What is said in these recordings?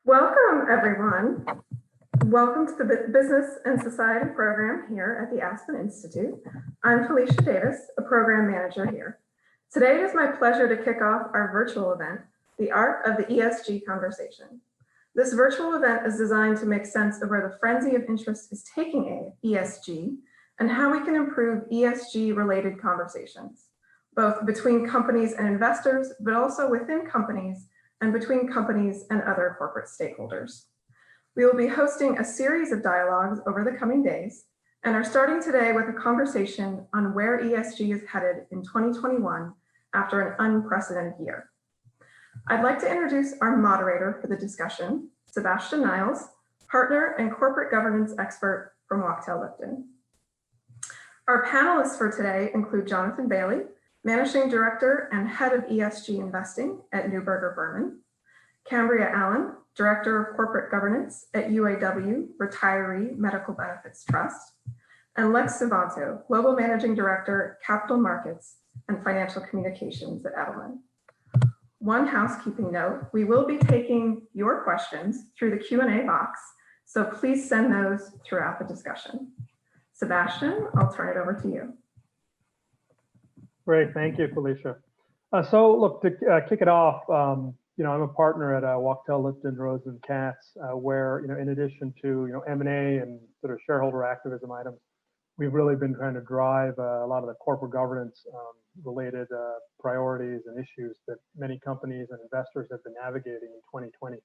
Welcome, everyone. Welcome to the Business and Society program here at the Aspen Institute. I'm Felicia Davis, a program manager here. Today it is my pleasure to kick off our virtual event, The Art of the ESG Conversation. This virtual event is designed to make sense of where the frenzy of interest is taking ESG and how we can improve ESG-related conversations, both between companies and investors, but also within companies and between companies and other corporate stakeholders. We will be hosting a series of dialogues over the coming days and are starting today with a conversation on where ESG is headed in 2021 after an unprecedented year. I'd like to introduce our moderator for the discussion, Sebastian Niles, partner and corporate governance expert from Wachtell Lipton. Our panelists for today include Jonathan Bailey, Managing Director and Head of ESG Investing at Neuberger Berman, Cambria Allen, Director of Corporate Governance at UAW Retiree Medical Benefits Trust, and Lex Suvanto, Global Managing Director, Capital Markets and Financial Communications at Edelman. One housekeeping note, we will be taking your questions through the Q&A box, so please send those throughout the discussion. Sebastian, I'll turn it over to you. Great, thank you, Felicia. So look, to kick it off, I'm a partner at Wachtell Lipton Rose and Katz, where in addition to M&A and sort of shareholder activism items, we've really been trying to drive a lot of the corporate governance related priorities and issues that many companies and investors have been navigating in 2020,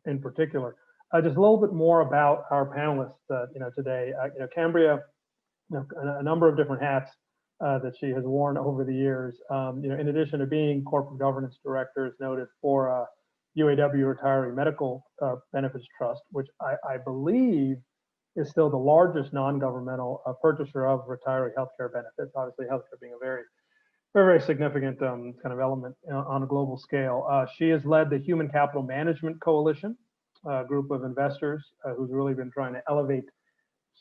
in particular. Just a little bit more about our panelists, today. Cambria, a number of different hats that she has worn over the years. In addition to being corporate governance director, is noted for UAW Retiree Medical Benefits Trust, which I believe is still the largest non-governmental purchaser of retiree healthcare benefits. Obviously, healthcare being a very, very significant kind of element on a global scale. She has led the Human Capital Management Coalition, a group of investors who's really been trying to elevate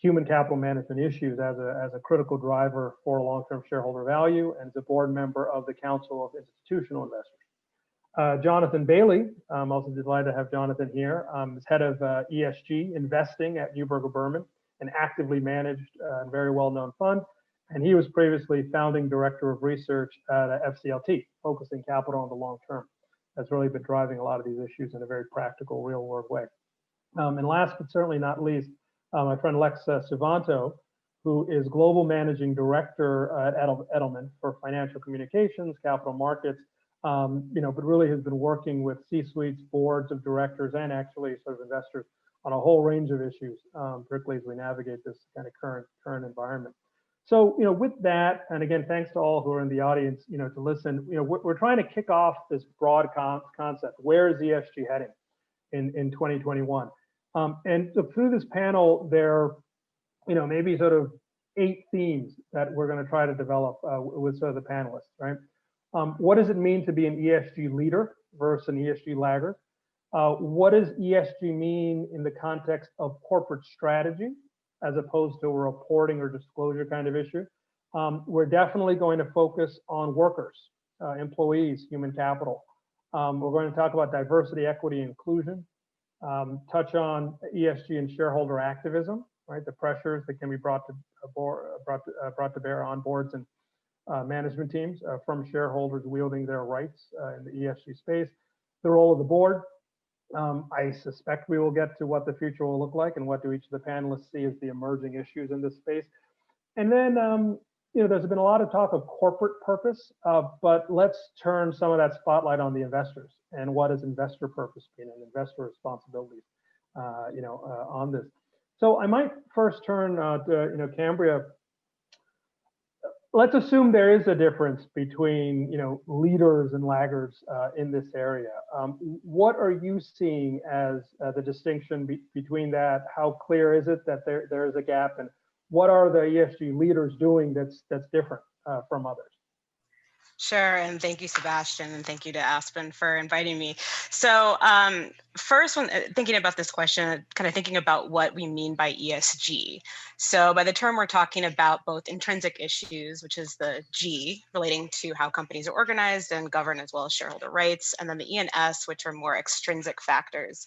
human capital management issues as a critical driver for long-term shareholder value, and is a board member of the Council of Institutional Investors. Jonathan Bailey, I'm also delighted to have Jonathan here, is head of ESG investing at Neuberger Berman, an actively managed and very well-known fund. And he was previously founding director of research at FCLT, focusing capital on the long term. That's really been driving a lot of these issues in a very practical, real-world way. And last but certainly not least, my friend Lex Suvanto, who is Global Managing Director at Edelman for Financial Communications, Capital Markets, but really has been working with C-suites, boards of directors, and actually sort of investors on a whole range of issues, particularly as we navigate this kind of current environment. So, with that, and again, thanks to all who are in the audience, to listen, we're trying to kick off this broad concept. Where is ESG heading in 2021? And so through this panel, there are, maybe sort of 8 themes that we're going to try to develop with sort of the panelists, right? What does it mean to be an ESG leader versus an ESG laggard? What does ESG mean in the context of corporate strategy, as opposed to a reporting or disclosure kind of issue? We're definitely going to focus on workers, employees, human capital. We're going to talk about diversity, equity, inclusion. Touch on ESG and shareholder activism, right? The pressures that can be brought to bear on boards and management teams from shareholders wielding their rights in the ESG space. The role of the board. I suspect we will get to what the future will look like and what do each of the panelists see as the emerging issues in this space. And then, there's been a lot of talk of corporate purpose, but let's turn some of that spotlight on the investors and what does investor purpose mean and investor responsibilities, on this. So I might first turn to, Cambria. Let's assume there is a difference between, leaders and laggards in this area. What are you seeing as the distinction between that? How clear is it that there is a gap, and what are the ESG leaders doing that's different from others? Sure, and thank you, Sebastian, and thank you to Aspen for inviting me. So first, when thinking about this question, kind of thinking about what we mean by ESG. So by the term, we're talking about both intrinsic issues, which is the G, relating to how companies are organized and governed, as well as shareholder rights, and then the E and S, which are more extrinsic factors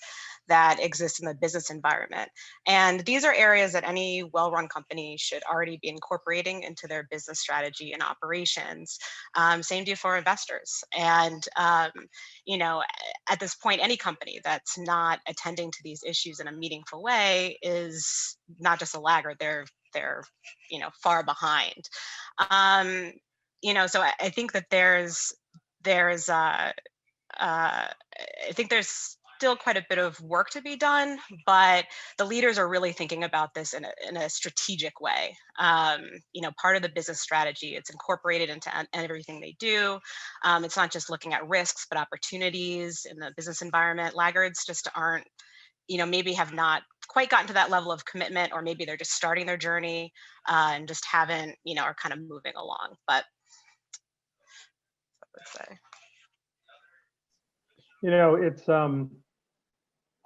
that exist in the business environment. And these are areas that any well-run company should already be incorporating into their business strategy and operations. Same deal for investors. And you know, at this point, any company that's not attending to these issues in a meaningful way is not just a laggard, they're you know, far behind. You know, so I think that I think there's still quite a bit of work to be done, but the leaders are really thinking about this in a strategic way. You know, part of the business strategy, it's incorporated into everything they do. It's not just looking at risks, but opportunities in the business environment. Laggards just aren't, you know, maybe have not quite gotten to that level of commitment, or maybe they're just starting their journey and just haven't, you know, are kind of moving along. But I would say. You know, it's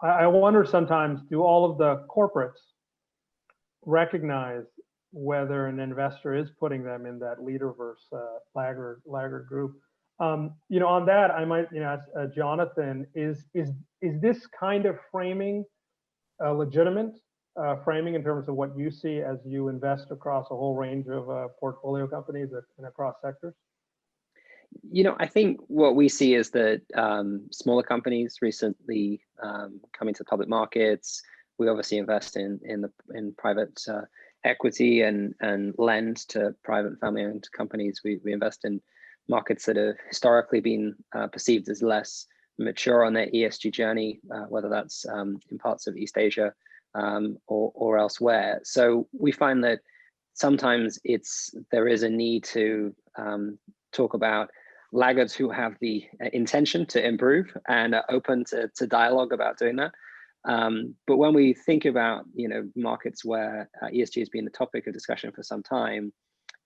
I wonder sometimes, do all of the corporates recognize whether an investor is putting them in that leader versus laggard group? You know, on that, I might, you know, ask Jonathan, is this kind of framing legitimate framing in terms of what you see as you invest across a whole range of portfolio companies and across sectors? You know, I think what we see is that smaller companies recently coming to the public markets. We obviously invest in private equity and lend to private family-owned companies. We invest in markets that have historically been perceived as less mature on their ESG journey, whether that's in parts of East Asia or elsewhere. So we find that sometimes there is a need to talk about laggards who have the intention to improve and are open to dialogue about doing that. But when we think about, you know, markets where ESG has been the topic of discussion for some time,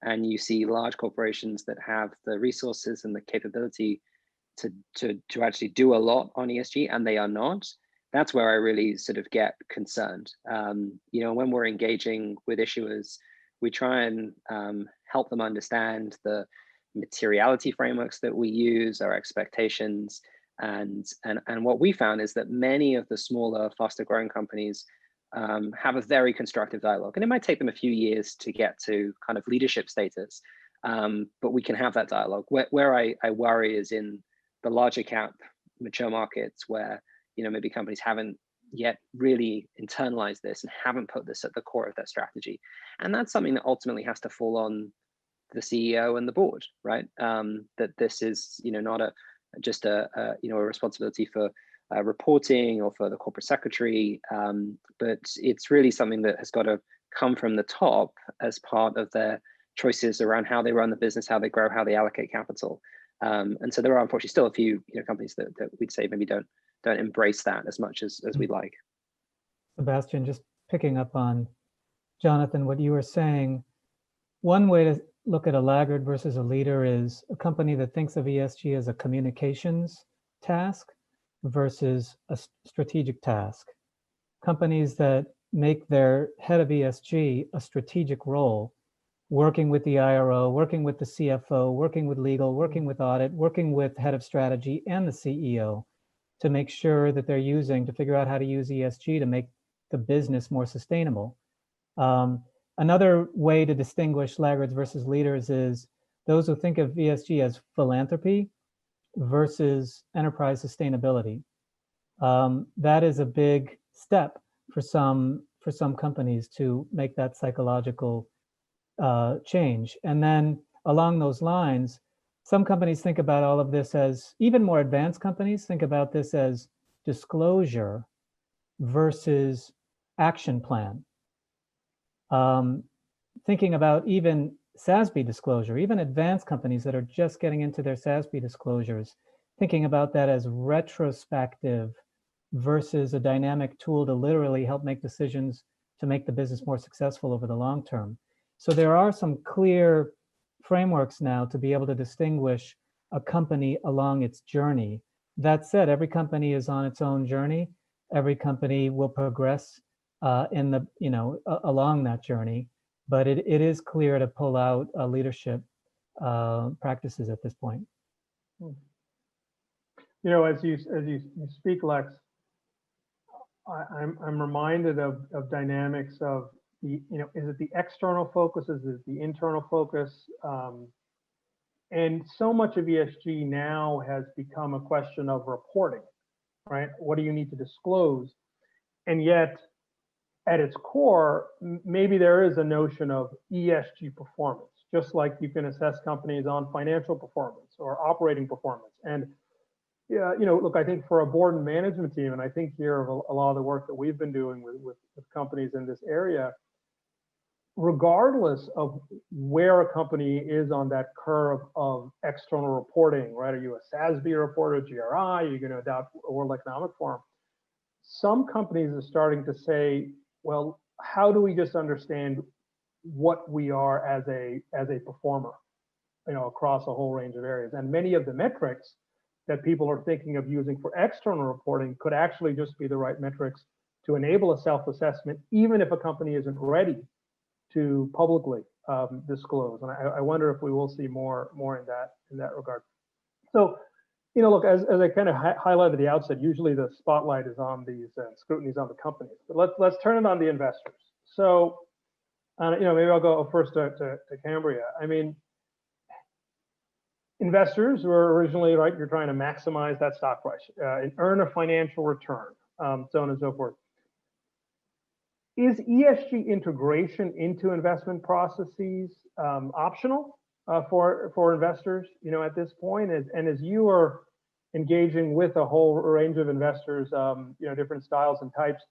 and you see large corporations that have the resources and the capability to actually do a lot on ESG, and they are not, that's where I really sort of get concerned. You know, when we're engaging with issuers, we try and help them understand the materiality frameworks that we use, our expectations, and what we found is that many of the smaller, faster growing companies have a very constructive dialogue, and it might take them a few years to get to kind of leadership status, but we can have that dialogue. Where I worry is in the larger cap mature markets where, you know, maybe companies haven't yet really internalized this and haven't put this at the core of their strategy, and that's something that ultimately has to fall on the CEO and the board, right? That this is, you know, not just a responsibility for reporting or for the corporate secretary, but it's really something that has got to come from the top as part of their choices around how they run the business, how they grow, how they allocate capital. And so there are unfortunately still a few, you know, companies that we'd say maybe don't embrace that as much as we'd like. Sebastian, just picking up on Jonathan, what you were saying, one way to look at a laggard versus a leader is a company that thinks of ESG as a communications task versus a strategic task. Companies that make their head of ESG a strategic role, working with the IRO, working with the CFO, working with legal, working with audit, working with head of strategy and the CEO to make sure that they're to figure out how to use ESG to make the business more sustainable. Another way to distinguish laggards versus leaders is those who think of ESG as philanthropy versus enterprise sustainability. That is a big step for some companies to make that psychological change. And then along those lines, some companies think about all of this as, even more advanced companies think about this as disclosure versus action plan. Thinking about even SASB disclosure, even advanced companies that are just getting into their SASB disclosures, thinking about that as retrospective versus a dynamic tool to literally help make decisions to make the business more successful over the long term. So there are some clear frameworks now to be able to distinguish a company along its journey That said, every company is on its own journey. Every company will progress in the, along that journey. But it is clear to pull out leadership practices at this point. As you speak, Lex, I'm reminded of dynamics of the, is it the external focus? Is it the internal focus? And so much of ESG now has become a question of reporting, right? What do you need to disclose? And yet, at its core, maybe there is a notion of ESG performance, just like you can assess companies on financial performance or operating performance. And yeah, look, I think for a board and management team, and I think here of a lot of the work that we've been doing with companies in this area, regardless of where a company is on that curve of external reporting, right? Are you a SASB reporter, GRI? Are you going to adopt a World Economic Forum? Some companies are starting to say, well, how do we just understand what we are as a performer, across a whole range of areas? And many of the metrics that people are thinking of using for external reporting could actually just be the right metrics to enable a self-assessment, even if a company isn't ready to publicly disclose. And I wonder if we will see more in that regard. So, look, as I kind of highlighted at the outset, usually the spotlight is on these scrutiny is on the companies, but let's turn it on the investors. So, maybe I'll go first to Cambria. I mean, investors were originally, right, you're trying to maximize that stock price and earn a financial return, so on and so forth. Is ESG integration into investment processes optional for investors, at this point? And as you are engaging with a whole range of investors, different styles and types,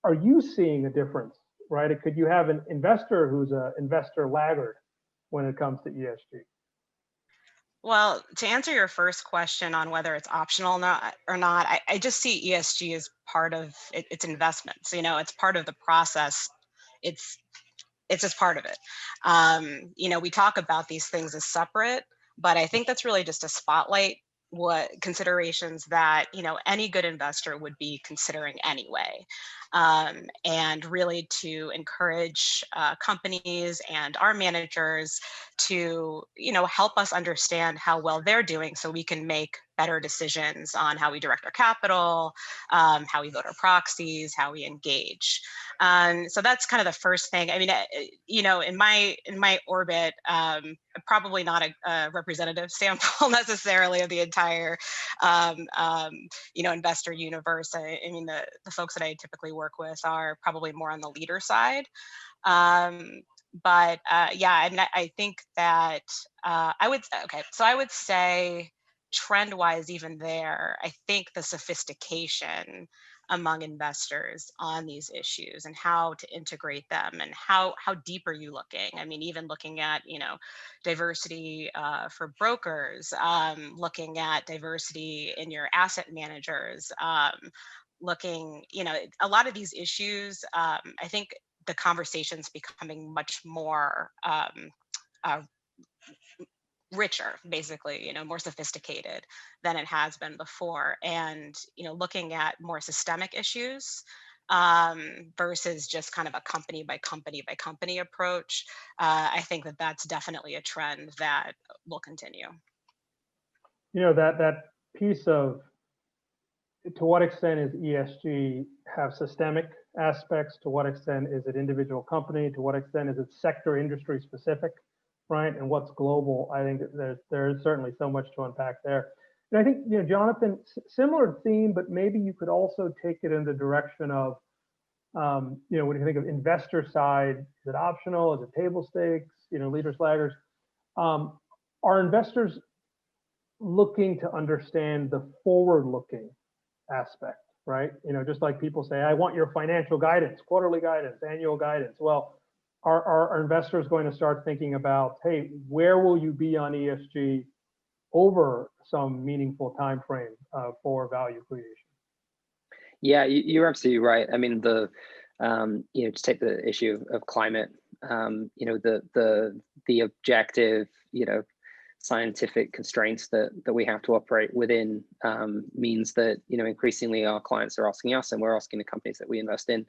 are you seeing a difference, right? Could you have an investor who's an investor laggard when it comes to ESG? Well, to answer your first question on whether it's optional or not, I just see ESG as part of its investments. It's part of the process. It's just part of it. We talk about these things as separate, but I think that's really just a spotlight what considerations that any good investor would be considering anyway, and really to encourage companies and our managers to help us understand how well they're doing so we can make better decisions on how we direct our capital, how we vote our proxies, how we engage. So that's kind of the first thing. I mean, in my orbit, probably not a representative sample necessarily of the entire, investor universe. I mean, the folks that I typically work with are probably more on the leader side. But and I think that I would say trend-wise, even there, I think the sophistication among investors on these issues and how to integrate them and how deep are you looking? I mean, even looking at, diversity for brokers, looking at diversity in your asset managers, looking, a lot of these issues, I think the conversation's becoming much more richer, basically, more sophisticated than it has been before. And, looking at more systemic issues versus just kind of a company by company approach. I think that that's definitely a trend that will continue. That piece of, to what extent is ESG have systemic aspects? To what extent is it individual company? To what extent is it sector industry specific? Right, and what's global? I think there is certainly so much to unpack there. And I think, Jonathan, similar theme, but maybe you could also take it in the direction of, when you think of investor side, is it optional? Is it table stakes? Leaders, laggers. Are investors looking to understand the forward-looking aspect, right? Just like people say, I want your financial guidance, quarterly guidance, annual guidance. Well, are investors going to start thinking about, hey, where will you be on ESG over some meaningful time frame for value creation? Yeah, you're absolutely right. I mean, to take the issue of climate, the objective, scientific constraints that we have to operate within means that, you know, increasingly our clients are asking us, and we're asking the companies that we invest in,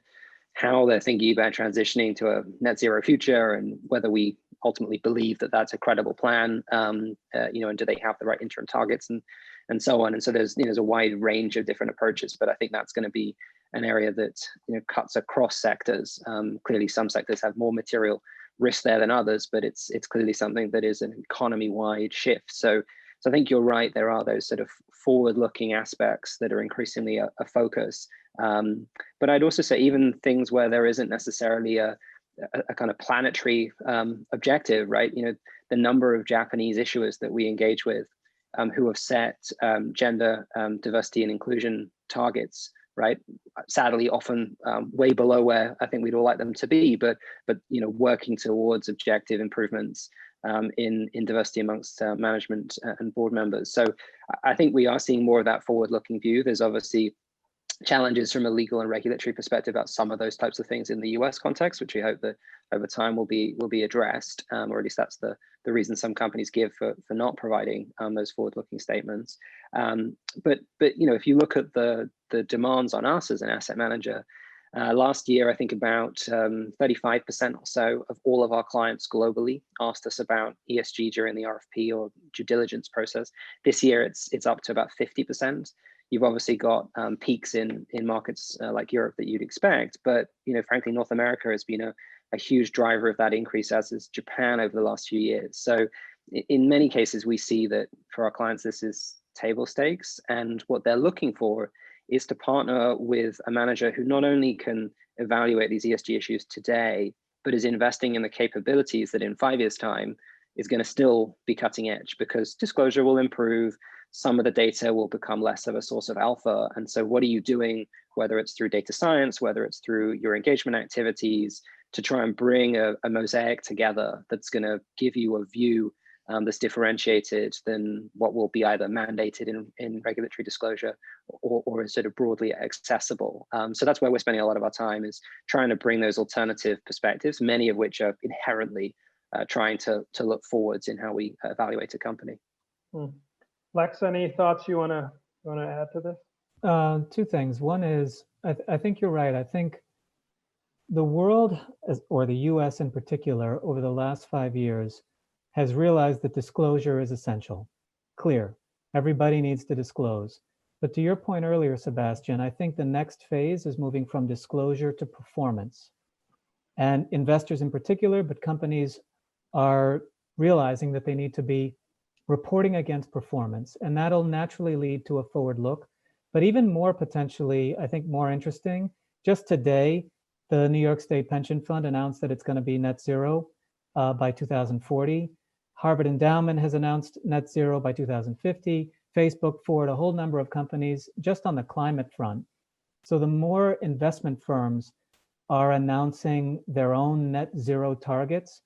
how they're thinking about transitioning to a net zero future, and whether we ultimately believe that that's a credible plan, you know, and do they have the right interim targets, and so on. And so there's, you know, there's a wide range of different approaches, but I think that's going to be an area that, you know, cuts across sectors. Clearly, some sectors have more material risk there than others, but it's clearly something that is an economy-wide shift. So I think you're right. There are those sort of forward-looking aspects that are increasingly a focus. But I'd also say even things where there isn't necessarily a kind of planetary objective, right? You know, the number of Japanese issuers that we engage with who have set gender diversity and inclusion targets, right? Sadly, often way below where I think we'd all like them to be, but you know, working towards objective improvements in diversity amongst management and board members. So I think we are seeing more of that forward-looking view. There's obviously challenges from a legal and regulatory perspective about some of those types of things in the US context, which we hope that over time will be addressed, or at least that's the reason some companies give for not providing those forward-looking statements. But you know, if you look at the demands on us as an asset manager, last year I think about 35% or so of all of our clients globally asked us about ESG during the RFP or due diligence process. This year it's up to about 50%. You've obviously got peaks in markets like Europe that you'd expect, but you know, frankly, North America has been a huge driver of that increase, as is Japan over the last few years. So in many cases, we see that for our clients, this is table stakes, and what they're looking for is to partner with a manager who not only can evaluate these ESG issues today, but is investing in the capabilities that in 5 years' time is going to still be cutting edge, because disclosure will improve. Some of the data will become less of a source of alpha. And so what are you doing, whether it's through data science, whether it's through your engagement activities, to try and bring a mosaic together that's going to give you a view that's differentiated than what will be either mandated in regulatory disclosure or is sort of broadly accessible. So that's where we're spending a lot of our time, is trying to bring those alternative perspectives, many of which are inherently trying to look forwards in how we evaluate a company. Lex, any thoughts you want to add to this? Two things. One is, I think you're right. I think the world, or the US in particular, over the last 5 years, has realized that disclosure is essential. Clear. Everybody needs to disclose. But to your point earlier, Sebastian, I think the next phase is moving from disclosure to performance. And investors in particular, but companies are realizing that they need to be reporting against performance, and that'll naturally lead to a forward look. But even more potentially, I think more interesting, just today, the New York State Pension Fund announced that it's going to be net zero by 2040. Harvard Endowment has announced net zero by 2050. Facebook, Ford, a whole number of companies just on the climate front. So the more investment firms are announcing their own net zero targets,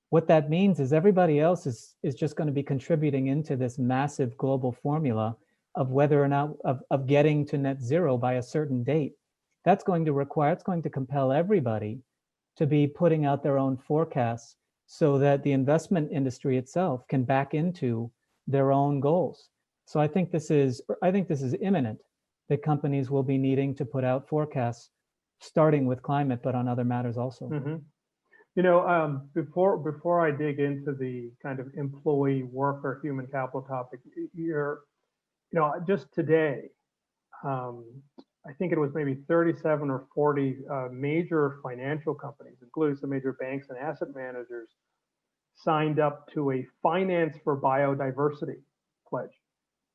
what that means is everybody else is just going to be contributing into this massive global formula of whether or not of getting to net zero by a certain date. That's going to require, it's going to compel everybody to be putting out their own forecasts so that the investment industry itself can back into their own goals. So I think this is imminent, that companies will be needing to put out forecasts, starting with climate, but on other matters also. Mm-hmm. You know, before I dig into the kind of employee worker human capital topic, just today, I think it was maybe 37 or 40 major financial companies, including some major banks and asset managers, signed up to a Finance for Biodiversity pledge,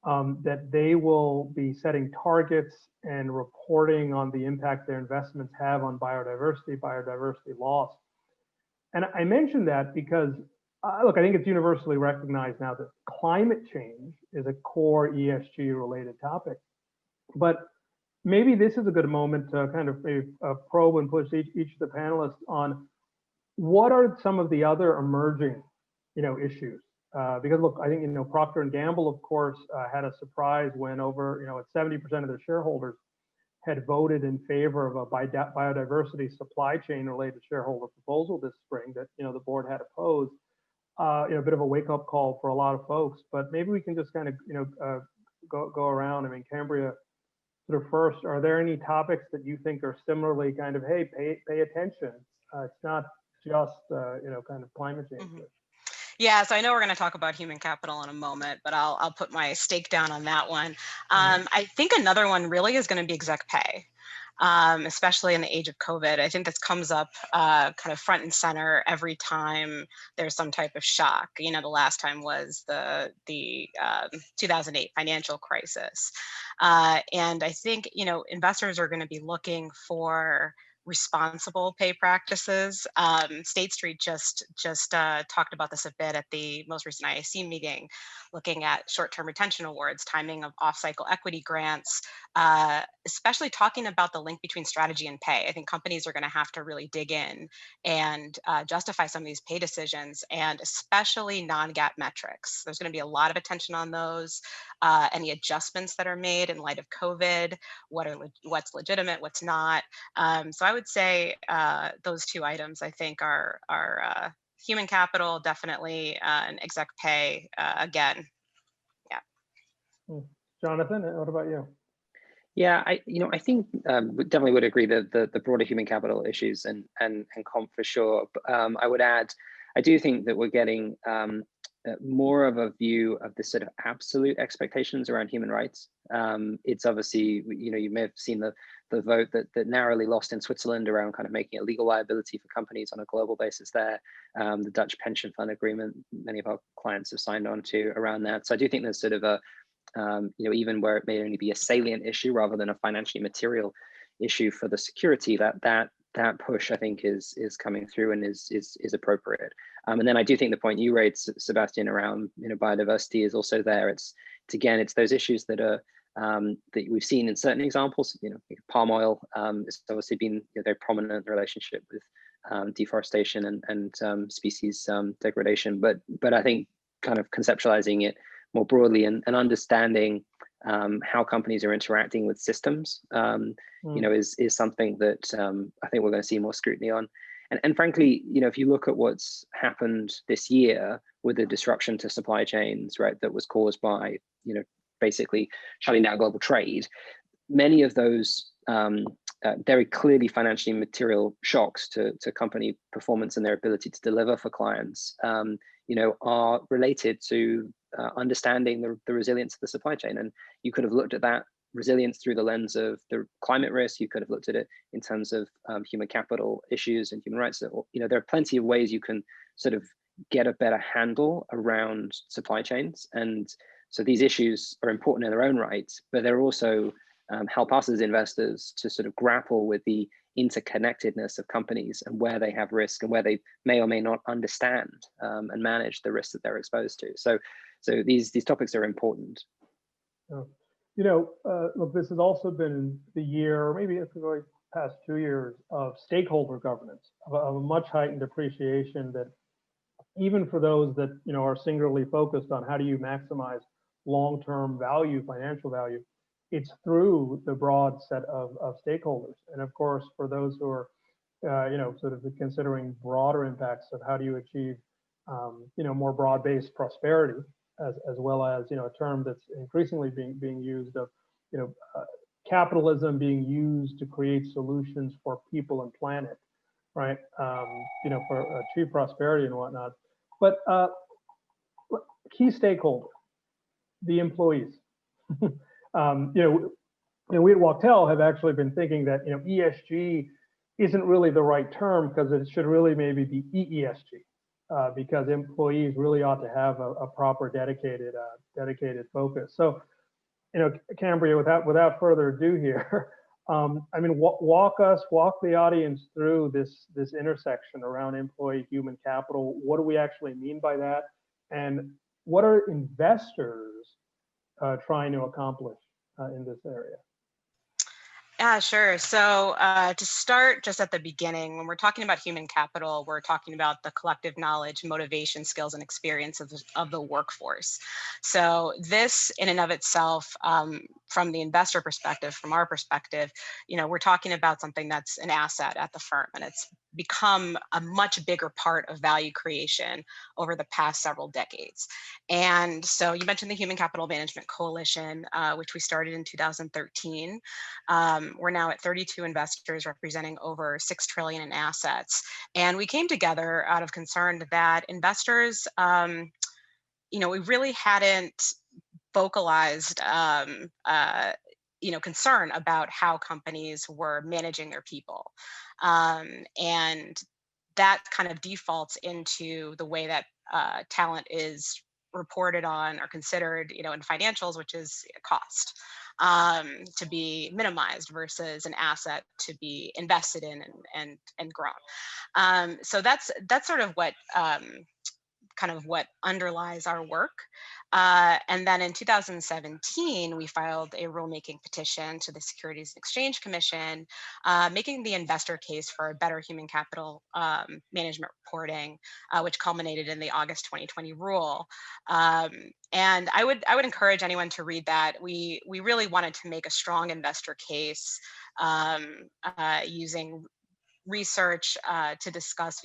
that they will be setting targets and reporting on the impact their investments have on biodiversity loss. And I mention that because, look, I think it's universally recognized now that climate change is a core ESG related topic. But maybe this is a good moment to kind of probe and push each of the panelists on what are some of the other emerging, issues. Because look, I think, Procter & Gamble, of course, had a surprise when over, 70% of their shareholders had voted in favor of a biodiversity supply chain related shareholder proposal this spring that, the board had opposed. a bit of a wake-up call for a lot of folks. But maybe we can just kind of go around. I mean, Cambria, sort of first, are there any topics that you think are similarly kind of, hey, pay attention? It's not just kind of climate change. Mm-hmm. Yeah, so I know we're going to talk about human capital in a moment, but I'll put my stake down on that one. I think another one really is going to be exec pay, especially in the age of COVID. I think this comes up kind of front and center every time there's some type of shock. The last time was the 2008 financial crisis. And I think, investors are going to be looking for responsible pay practices. State Street just talked about this a bit at the most recent IAC meeting, looking at short-term retention awards, timing of off-cycle equity grants, especially talking about the link between strategy and pay. I think companies are going to have to really dig in and justify some of these pay decisions, and especially non-GAAP metrics. There's going to be a lot of attention on those, any adjustments that are made in light of COVID, what's legitimate, what's not. So I would say those two items I think are human capital, definitely, and exec pay again. Yeah. Jonathan, what about you? Yeah, I think definitely would agree that the broader human capital issues and comp for sure. I would add, I do think that we're getting more of a view of the sort of absolute expectations around human rights. It's obviously, you may have seen the vote that narrowly lost in Switzerland around kind of making a legal liability for companies on a global basis there. The Dutch pension fund agreement, many of our clients have signed on to around that. So I do think there's sort of a, even where it may only be a salient issue rather than a financially material issue for the security, that push I think is coming through and is appropriate. And then I do think the point you raised, Sebastian, around biodiversity is also there. It's those issues that are that we've seen in certain examples. Palm oil has obviously been very prominent in the relationship with deforestation and species degradation. But I think kind of conceptualizing it more broadly and understanding how companies are interacting with systems, is something that I think we're going to see more scrutiny on. And frankly, if you look at what's happened this year with the disruption to supply chains, right, that was caused by, basically shutting down global trade, many of those very clearly financially material shocks to company performance and their ability to deliver for clients, are related to understanding the resilience of the supply chain. And you could have looked at that resilience through the lens of the climate risk. You could have looked at it in terms of human capital issues and human rights. There are plenty of ways you can sort of get a better handle around supply chains. And so these issues are important in their own right, but they're also help us as investors to sort of grapple with the interconnectedness of companies and where they have risk and where they may or may not understand and manage the risks that they're exposed to. So these topics are important. Look, this has also been the year, or maybe it's the past 2 years, of stakeholder governance, of a much heightened appreciation that even for those that are singularly focused on how do you maximize long-term value, financial value, it's through the broad set of stakeholders. And of course, for those who are, sort of considering broader impacts of how do you achieve, more broad-based prosperity, as well as, a term that's increasingly being used of, capitalism being used to create solutions for people and planet, right? For achieve prosperity and whatnot. But key stakeholder, the employees. We at Wachtel have actually been thinking that ESG isn't really the right term, because it should really maybe be EESG, because employees really ought to have a proper dedicated focus. So, Cambria, without further ado here, walk the audience through this intersection around employee human capital. What do we actually mean by that, and what are investors trying to accomplish in this area? Yeah, sure. So to start just at the beginning, when we're talking about human capital, we're talking about the collective knowledge, motivation, skills, and experience of the workforce. So this in and of itself from the investor perspective, from our perspective, we're talking about something that's an asset at the firm, and it's become a much bigger part of value creation over the past several decades. And so you mentioned the Human Capital Management Coalition, which we started in 2013. We're now at 32 investors representing over 6 trillion in assets. And we came together out of concern that investors, we really hadn't vocalized concern about how companies were managing their people. And that kind of defaults into the way that talent is reported on or considered, in financials, which is cost to be minimized versus an asset to be invested in and grown. So that's sort of what kind of what underlies our work. And then in 2017, we filed a rulemaking petition to the Securities and Exchange Commission, making the investor case for a better human capital management reporting, which culminated in the August 2020 rule. And I would encourage anyone to read that. We really wanted to make a strong investor case using research to discuss,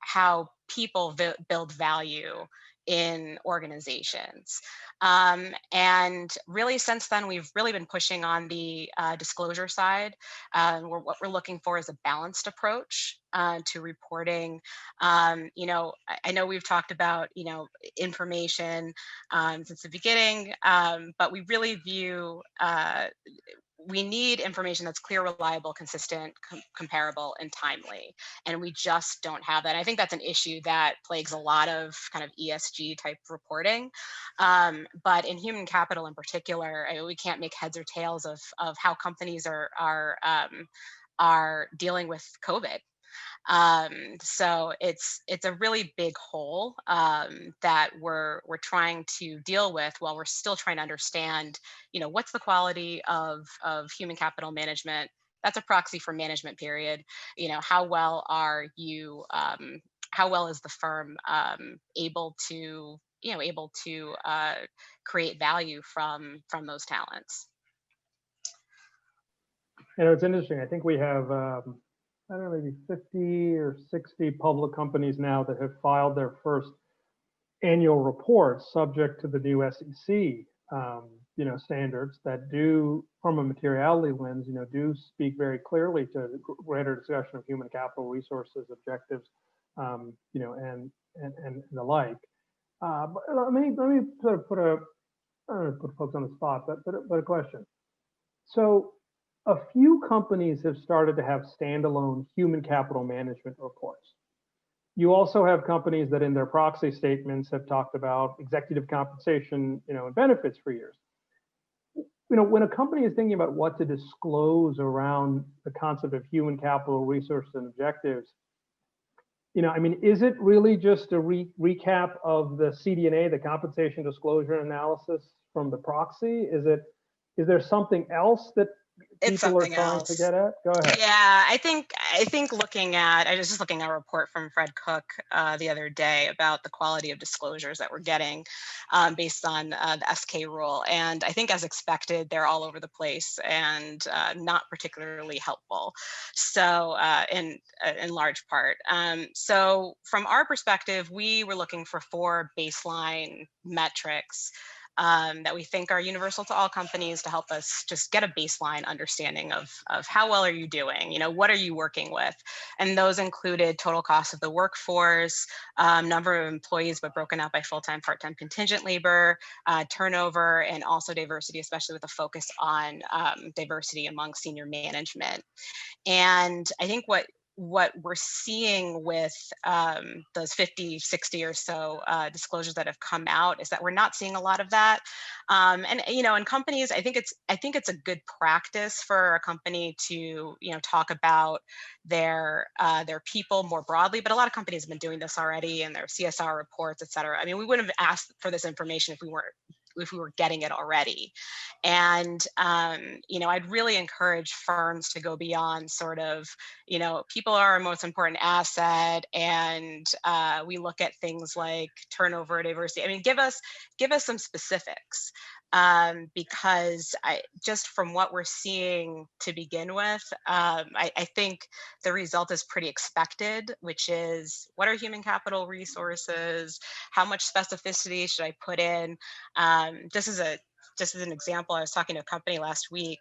how people build value in organizations. And really since then, we've really been pushing on the disclosure side. What we're looking for is a balanced approach to reporting. I know we've talked about, information since the beginning, but we really view we need information that's clear, reliable, consistent, comparable, and timely. And we just don't have that. I think that's an issue that plagues a lot of kind of ESG type reporting. But in human capital in particular, we can't make heads or tails of how companies are dealing with COVID. So it's a really big hole that we're trying to deal with while we're still trying to understand, what's the quality of human capital management. That's a proxy for management, period. How well are you? How well is the firm able to create value from those talents? It's interesting. I think we have I don't know, maybe 50 or 60 public companies now that have filed their first annual reports subject to the new SEC, standards that do, from a materiality lens, do speak very clearly to greater discussion of human capital resources, objectives, and the like. But let me sort of put folks on the spot, but a question. So, a few companies have started to have standalone human capital management reports. You also have companies that in their proxy statements have talked about executive compensation, and benefits for years. When a company is thinking about what to disclose around the concept of human capital resources and objectives, is it really just a recap of the CDNA, the compensation disclosure analysis from the proxy? Is there something else that people are trying to get at? Go ahead. Yeah, I think I was just looking at a report from Fred Cook the other day about the quality of disclosures that we're getting based on the SK rule. And I think, as expected, they're all over the place and not particularly helpful. So in large part. So from our perspective, we were looking for 4 baseline metrics that we think are universal to all companies to help us just get a baseline understanding of how well are you doing, what are you working with? And those included total cost of the workforce, number of employees, but broken out by full-time, part-time, contingent labor, turnover, and also diversity, especially with a focus on diversity among senior management. And I think what we're seeing with those 50, 60 or so disclosures that have come out is that we're not seeing a lot of that. And in companies, I think it's a good practice for a company to talk about their people more broadly. But a lot of companies have been doing this already in their CSR reports, et cetera. I mean, we wouldn't have asked for this information if we were getting it already. And, I'd really encourage firms to go beyond sort of, people are our most important asset. And we look at things like turnover, diversity. I mean, give us some specifics. because just from what we're seeing to begin with, I think the result is pretty expected, which is what are human capital resources? How much specificity should I put in? Just as an example, I was talking to a company last week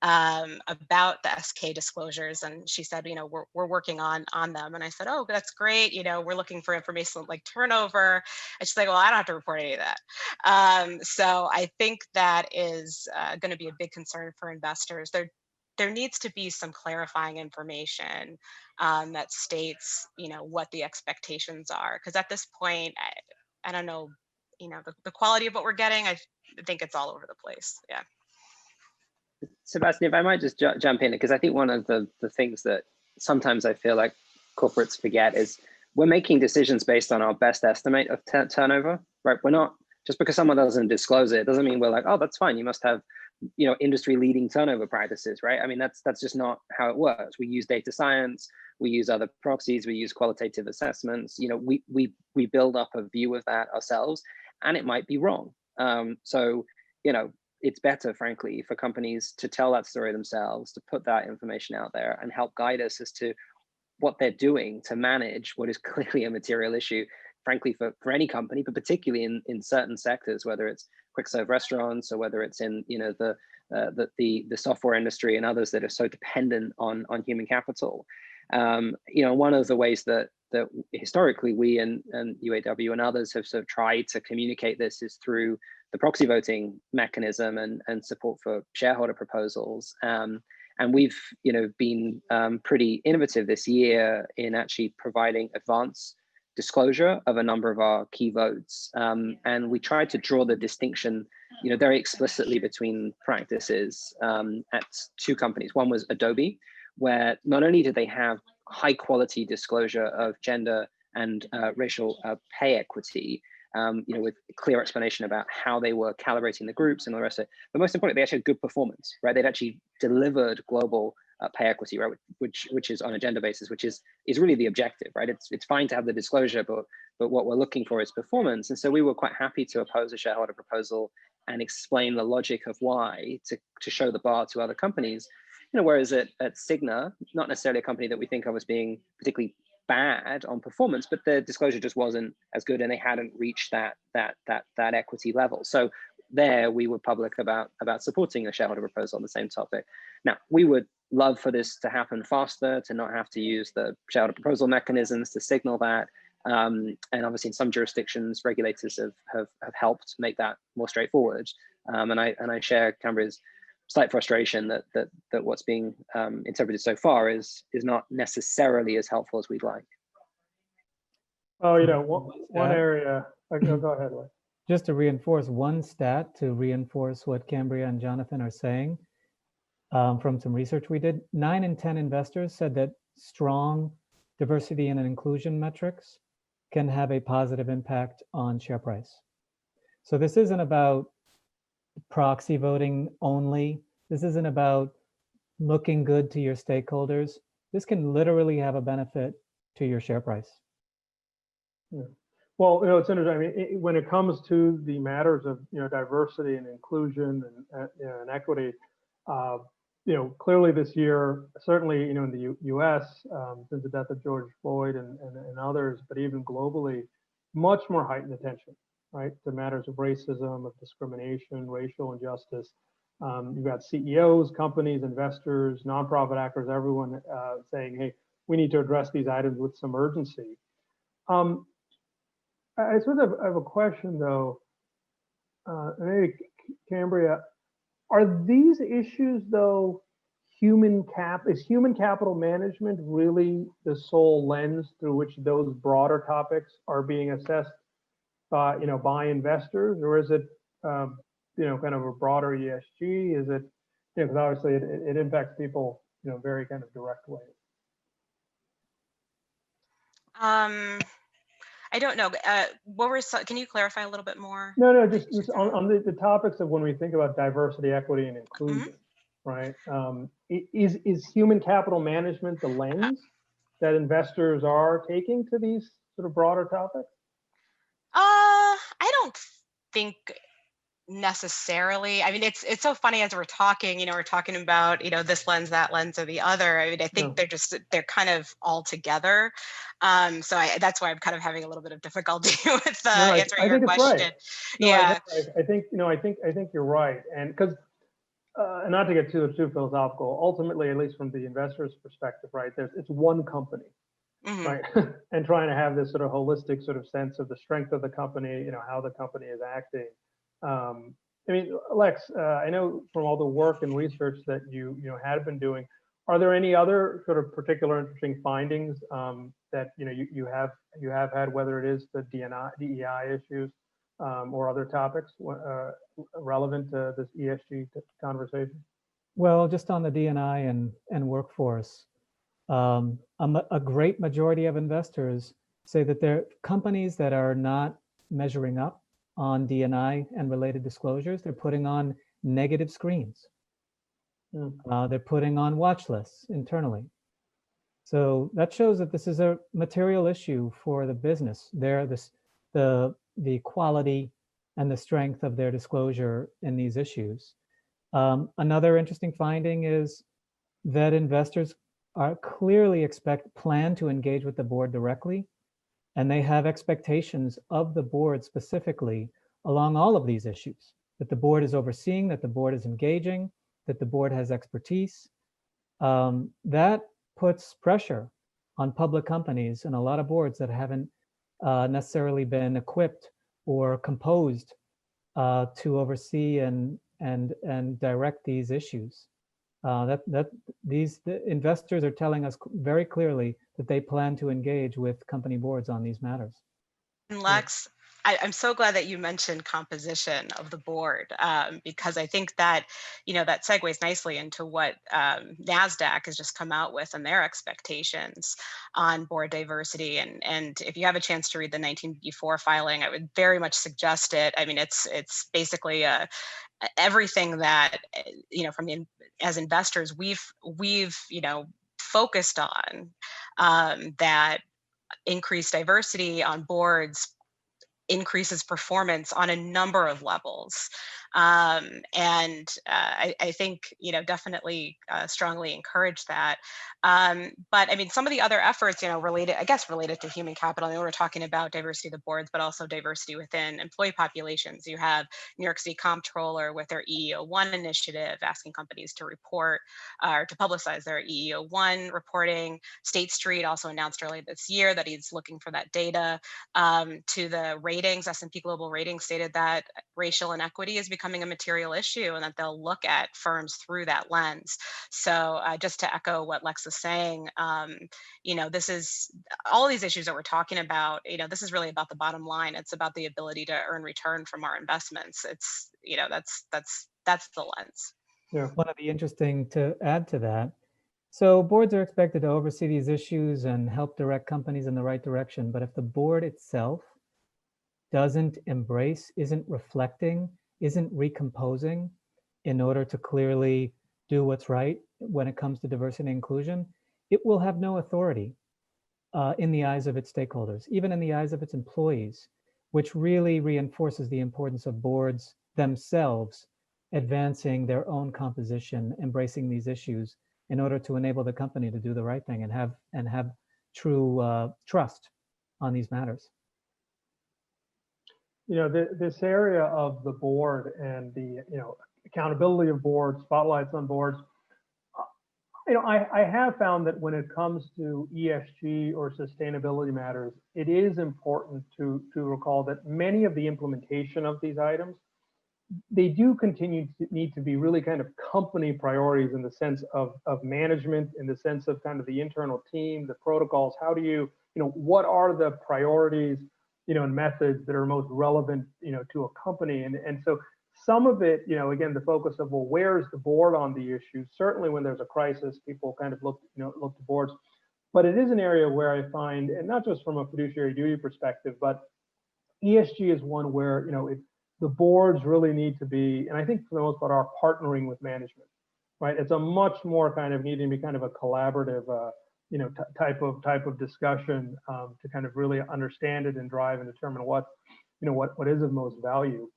about the SK disclosures, and she said, we're working on them, and I said, oh, that's great. We're looking for information like turnover, and she's like, well, I don't have to report any of that. So I think that is going to be a big concern for investors. There needs to be some clarifying information that states, what the expectations are, because at this point, I don't know, the quality of what we're getting. I think it's all over the place. Yeah. Sebastian, if I might just jump in, because I think one of the things that sometimes I feel like corporates forget is we're making decisions based on our best estimate of turnover, right? We're not, just because someone doesn't disclose it, doesn't mean we're like, oh, that's fine. You must have, industry leading turnover practices, right? I mean, that's just not how it works. We use data science, we use other proxies, we use qualitative assessments. We build up a view of that ourselves, and it might be wrong. So, it's better, frankly, for companies to tell that story themselves, to put that information out there and help guide us as to what they're doing to manage what is clearly a material issue, frankly, for any company, but particularly in certain sectors, whether it's quick serve restaurants or whether it's in the software industry and others that are so dependent on human capital. One of the ways that historically we and UAW and others have sort of tried to communicate this is through the proxy voting mechanism and support for shareholder proposals. And we've been pretty innovative this year in actually providing advance disclosure of a number of our key votes. And we tried to draw the distinction very explicitly between practices at two companies. One was Adobe, where not only did they have high quality disclosure of gender and racial pay equity, with clear explanation about how they were calibrating the groups and all the rest of it, but most importantly, they actually had good performance, right? They'd actually delivered global pay equity, right? Which is on a gender basis, which is really the objective, right? It's fine to have the disclosure, but what we're looking for is performance. And so we were quite happy to oppose a shareholder proposal and explain the logic of why to show the bar to other companies. Whereas at Cigna, not necessarily a company that we think of as being particularly bad on performance, but the disclosure just wasn't as good, and they hadn't reached that equity level. So there we were public about supporting a shareholder proposal on the same topic. Now, we would love for this to happen faster, to not have to use the shareholder proposal mechanisms to signal that. And obviously in some jurisdictions, regulators have helped make that more straightforward. And I share Cambria's slight frustration that what's being interpreted so far is not necessarily as helpful as we'd like. Oh, one area. Go ahead, Lee. Just to reinforce one stat, to reinforce what Cambria and Jonathan are saying, from some research we did, 9 in 10 investors said that strong diversity and inclusion metrics can have a positive impact on share price. So this isn't about proxy voting only. This isn't about looking good to your stakeholders. This can literally have a benefit to your share price. Yeah. Well, it's interesting. I mean, when it comes to the matters of diversity and inclusion and equity, clearly this year, certainly in the U.S. Since the death of George Floyd and others, but even globally, much more heightened attention, right, to matters of racism, of discrimination, racial injustice. You've got CEOs, companies, investors, nonprofit actors, everyone saying, "Hey, we need to address these items with some urgency." I sort of have a question though, maybe Cambria, are these issues though is human capital management really the sole lens through which those broader topics are being assessed by investors, or is it kind of a broader ESG? Is it, because obviously it impacts people very kind of direct ways. I don't know. Can you clarify a little bit more? No, just on the topics of when we think about diversity, equity, and inclusion, right? Is human capital management the lens that investors are taking to these sort of broader topics? I don't think necessarily. I mean, it's so funny as we're talking, we're talking about, this lens, that lens, or the other. I mean, I think they're kind of all together. So that's why I'm kind of having a little bit of difficulty with answering your question. Right. No, yeah. I think you're right. And because not to get too philosophical, ultimately, at least from the investor's perspective, right, it's one company. Mm-hmm. Right. And trying to have this sort of holistic sort of sense of the strength of the company, how the company is acting. I mean, Lex, I know from all the work and research that you had been doing, are there any other sort of particular interesting findings that you have had, whether it is the DEI issues or other topics relevant to this ESG conversation? Well, just on the D&I and workforce, a great majority of investors say that they're companies that are not measuring up on D&I and related disclosures. They're putting on negative screens. They're putting on watch lists internally. So that shows that this is a material issue for the business. The quality and the strength of their disclosure in these issues. Another interesting finding is that investors are clearly plan to engage with the board directly, and they have expectations of the board specifically along all of these issues, that the board is overseeing, that the board is engaging, that the board has expertise. That puts pressure on public companies and a lot of boards that haven't necessarily been equipped or composed to oversee and direct these issues. The investors are telling us very clearly that they plan to engage with company boards on these matters. And Lex, I'm so glad that you mentioned composition of the board, because I think that, that segues nicely into what NASDAQ has just come out with and their expectations on board diversity. And if you have a chance to read the 19B4 filing, I would very much suggest it. I mean, it's basically everything that, as investors, we've focused on, that increased diversity on boards increases performance on a number of levels. I think, definitely strongly encourage that. But I mean, some of the other efforts, related to human capital, we're talking about diversity of the boards, but also diversity within employee populations. You have New York City Comptroller with their EEO1 initiative, asking companies to report or to publicize their EEO1 reporting. State Street also announced earlier this year that he's looking for that data. To the ratings, S&P Global Ratings stated that racial inequity is becoming a material issue and that they'll look at firms through that lens. So just to echo what Lex is saying, this is all these issues that we're talking about, this is really about the bottom line. It's about the ability to earn return from our investments. It's, that's the lens. Yeah. One of the interesting to add to that, so boards are expected to oversee these issues and help direct companies in the right direction. But if the board itself doesn't embrace, isn't reflecting, isn't recomposing in order to clearly do what's right when it comes to diversity and inclusion, it will have no authority in the eyes of its stakeholders, even in the eyes of its employees, which really reinforces the importance of boards themselves advancing their own composition, embracing these issues in order to enable the company to do the right thing and have true trust on these matters. This area of the board and the accountability of boards, spotlights on boards. I have found that when it comes to ESG or sustainability matters, it is important to recall that many of the implementation of these items, they do continue to need to be really kind of company priorities in the sense of management, in the sense of kind of the internal team, the protocols. How do you, what are the priorities, and methods that are most relevant, to a company? And so some of it, again, the focus of, well, where's the board on the issue? Certainly when there's a crisis, people kind of look to boards. But it is an area where I find, and not just from a fiduciary duty perspective, but ESG is one where, the boards really need to be, and I think for the most part, are partnering with management, right? It's a much more kind of needing to be kind of a collaborative, type of discussion to kind of really understand it and drive and determine what is of most value.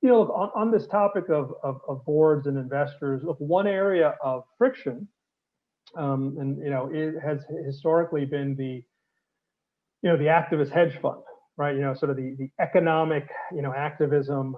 you know, on this topic of boards and investors, look, one area of friction, and you know, it has historically been the, you know, the activist hedge fund, right? You know, sort of the economic, you know, activism,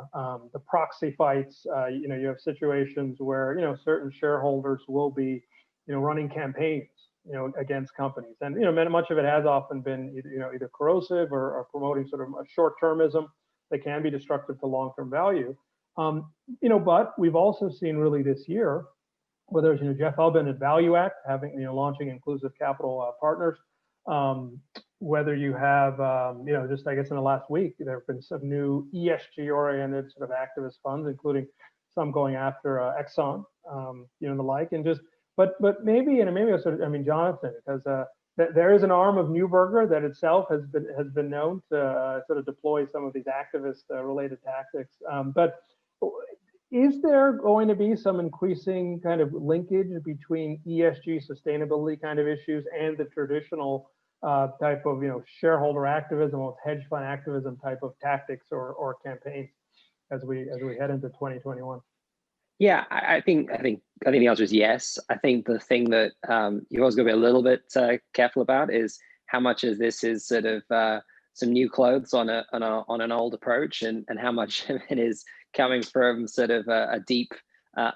the proxy fights. You know, you have situations where, you know, certain shareholders will be, you know, running campaigns, you know, against companies, and you know, much of it has often been, you know, either corrosive or promoting sort of a short-termism that can be destructive to long-term value. You know, but we've also seen really this year, whether it's, you know, Jeff Ubben at Value Act having, you know, launching inclusive capital partners, whether you have, you know, just I guess in the last week, there have been some new ESG-oriented sort of activist funds, including some going after Exxon, you know, and the like, and just, but maybe, and maybe also, I mean, Jonathan, because there is an arm of Neuberger that itself has been known to sort of deploy some of these activist-related tactics, but is there going to be some increasing kind of linkage between ESG sustainability kind of issues and the traditional type of, you know, shareholder activism or hedge fund activism type of tactics or campaigns as we head into 2021? Yeah, I think the answer is yes. I think the thing that you've always got to be a little bit careful about is how much of this is sort of some new clothes on an old approach, and how much of it is coming from sort of a deep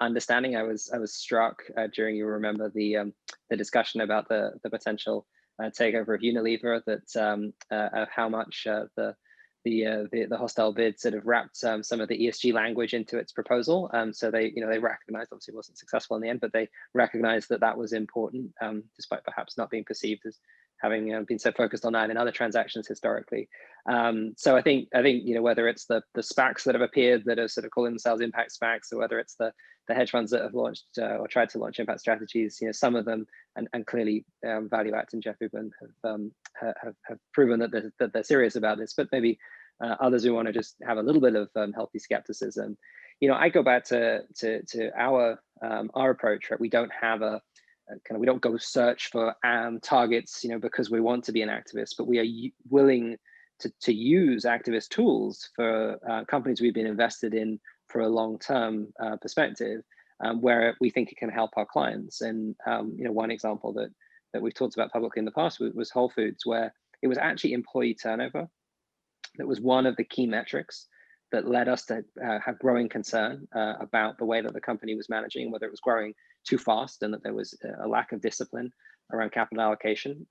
understanding. I was struck during, you remember the discussion about the potential takeover of Unilever, that of how much the hostile bid sort of wrapped some of the ESG language into its proposal. So they, you know, they recognized, obviously it wasn't successful in the end, but they recognized that that was important, despite perhaps not being perceived as having been so focused on that in other transactions historically. So I think you know, whether it's the SPACs that have appeared that are sort of calling themselves impact SPACs, or whether it's the hedge funds that have launched or tried to launch impact strategies, you know, some of them, and clearly Value Act and Jeff Ubben have proven that they're serious about this, but maybe others who want to just have a little bit of healthy skepticism. You know, I go back to our approach, right? We don't have we don't go search for targets, you know, because we want to be an activist, but we are willing to use activist tools for companies we've been invested in for a long-term perspective, where we think it can help our clients. And you know, one example that we've talked about publicly in the past was Whole Foods, where it was actually employee turnover that was one of the key metrics that led us to have growing concern about the way that the company was managing, whether it was growing too fast and that there was a lack of discipline around capital allocation.